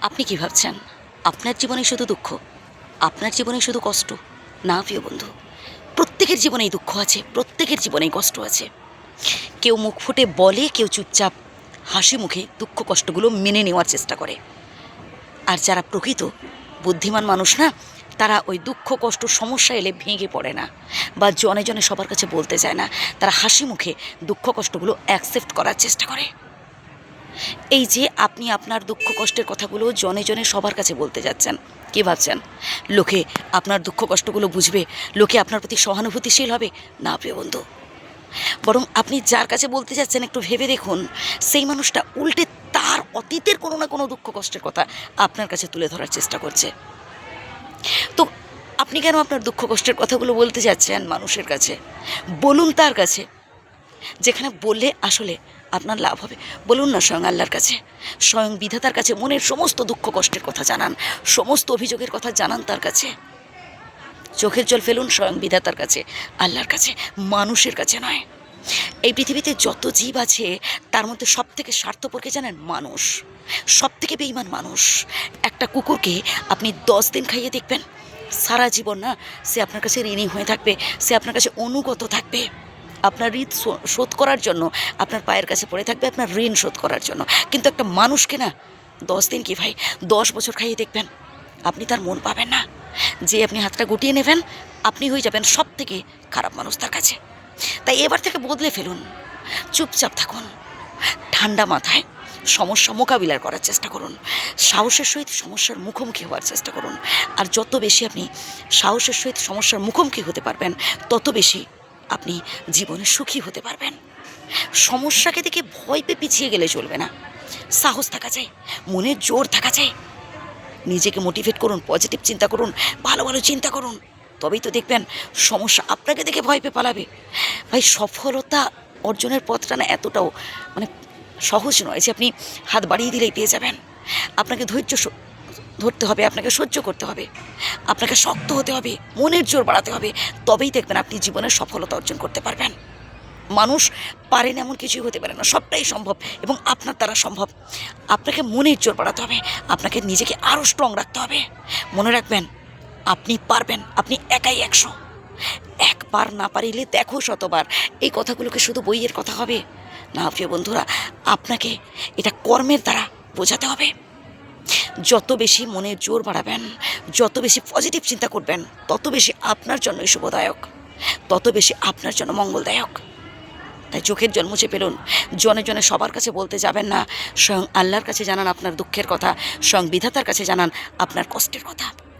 আপনি কি ভাবছেন আপনার জীবনে শুধু দুঃখ, আপনার জীবনে শুধু কষ্ট? না প্রিয় বন্ধু, প্রত্যেকের জীবনেই দুঃখ আছে, প্রত্যেকের জীবনেই কষ্ট আছে। কেউ মুখ ফুটে বলে, কেউ চুপচাপ হাসি মুখে দুঃখ কষ্টগুলো মেনে নেওয়ার চেষ্টা করে। আর যারা প্রকৃত বুদ্ধিমান মানুষ না, তারা ওই দুঃখ কষ্ট সমস্যা এলে ভেঙে পড়ে না বা জনে জনে সবার কাছে বলতে চায় না। তারা হাসি মুখে দুঃখ কষ্টগুলো অ্যাকসেপ্ট করার চেষ্টা করে। এই যে আপনি আপনার দুঃখ কষ্টের কথাগুলো জনে জনে সবার কাছে বলতে যাচ্ছেন, কী ভাবছেন লোকে আপনার দুঃখ কষ্টগুলো বুঝবে, লোকে আপনার প্রতি সহানুভূতিশীল হবে? না প্রিয় বন্ধু, বরং আপনি যার কাছে বলতে যাচ্ছেন একটু ভেবে দেখুন, সেই মানুষটা উল্টে তার অতীতের কোনো না কোনো দুঃখ কষ্টের কথা আপনার কাছে তুলে ধরার চেষ্টা করছে। তো আপনি কেন আপনার দুঃখ কষ্টের কথাগুলো বলতে যাচ্ছেন মানুষের কাছে? বলুন তার কাছে, যেখানে বললে আসলে আপনার লাভ হবে। বলুন না স্বয়ং আল্লাহর কাছে, স্বয়ং বিধাতার কাছে মনের সমস্ত দুঃখ কষ্টের কথা জানান, সমস্ত অভিযোগের কথা জানান তার কাছে। চোখের জল ফেলুন স্বয়ং বিধাতার কাছে, আল্লাহর কাছে, মানুষের কাছে নয়। এই পৃথিবীতে যত জীব আছে তার মধ্যে সব থেকে স্বার্থপরকে জানেন? মানুষ। সব থেকে বেঈমান মানুষ। একটা কুকুরকে আপনি 10 দিন খাইয়ে দেখবেন, সারা জীবন না সে আপনার কাছে ঋণী হয়ে থাকবে, সে আপনার কাছে অনুগত থাকবে, আপনার ঋণ শোধ করার জন্য আপনার পায়ের কাছে পড়ে থাকবে, আপনার ঋণ শোধ করার জন্য। কিন্তু একটা মানুষকে না 10 দিন কি ভাই, 10 বছর খাইয়ে দেখবেন, আপনি তার মন পাবেন না। যে আপনি হাতটা গুটিয়ে নেবেন, আপনি হয়ে যাবেন সব থেকে খারাপ মানুষ তার কাছে। তাই এবার থেকে বদলে ফেলুন, চুপচাপ থাকুন, ঠান্ডা মাথায় সমস্যা মোকাবিলার করার চেষ্টা করুন, সাহসের সহিত সমস্যার মুখোমুখি হওয়ার চেষ্টা করুন। আর যত বেশি আপনি সাহসের সহিত সমস্যার মুখোমুখি হতে পারবেন, তত বেশি আপনি জীবনে সুখী হতে পারবেন। সমস্যাকে দেখে ভয় পেয়ে পিছিয়ে গেলে চলবে না, সাহস থাকা চাই, মনের জোর থাকা চাই। নিজেকে মোটিভেট করুন, পজিটিভ চিন্তা করুন, ভালো ভালো চিন্তা করুন, তবেই তো দেখবেন সমস্যা আপনাকে দেখে ভয় পেয়ে পালাবে। ভাই, সফলতা অর্জনের পথটা না এতটাও মানে সহজ নয় যে আপনি হাত বাড়িয়ে দিলেই পেয়ে যাবেন। আপনাকে ধৈর্য ধরতে হবে, আপনাকে সহ্য করতে হবে, আপনাকে শক্ত হতে হবে, মনের জোর বাড়াতে হবে, তবেই দেখবেন আপনি জীবনের সফলতা অর্জন করতে পারবেন। মানুষ পারেন এমন কিছুই হতে পারে না, সবটাই সম্ভব এবং আপনার দ্বারা সম্ভব। আপনাকে মনের জোর বাড়াতে হবে, আপনাকে নিজেকে আরও স্ট্রং রাখতে হবে। মনে রাখবেন, আপনি পারবেন, আপনি একাই 100। একবার না পারিলে দেখো শতবার, এই কথাগুলোকে শুধু বইয়ের কথা হবে না প্রিয় বন্ধুরা, আপনাকে এটা কর্মের দ্বারা বোঝাতে হবে। যত বেশি মনের জোর বাড়াবেন, যত বেশি পজিটিভ চিন্তা করবেন, তত বেশি আপনার জন্যই শুভদায়ক, তত বেশি আপনার জন্য মঙ্গলদায়ক। তাই চোখের জল মুছে ফেলুন, জনে জনে সবার কাছে বলতে যাবেন না, স্বয়ং আল্লাহর কাছে জানান আপনার দুঃখের কথা, স্বয়ং বিধাতার কাছে জানান আপনার কষ্টের কথা।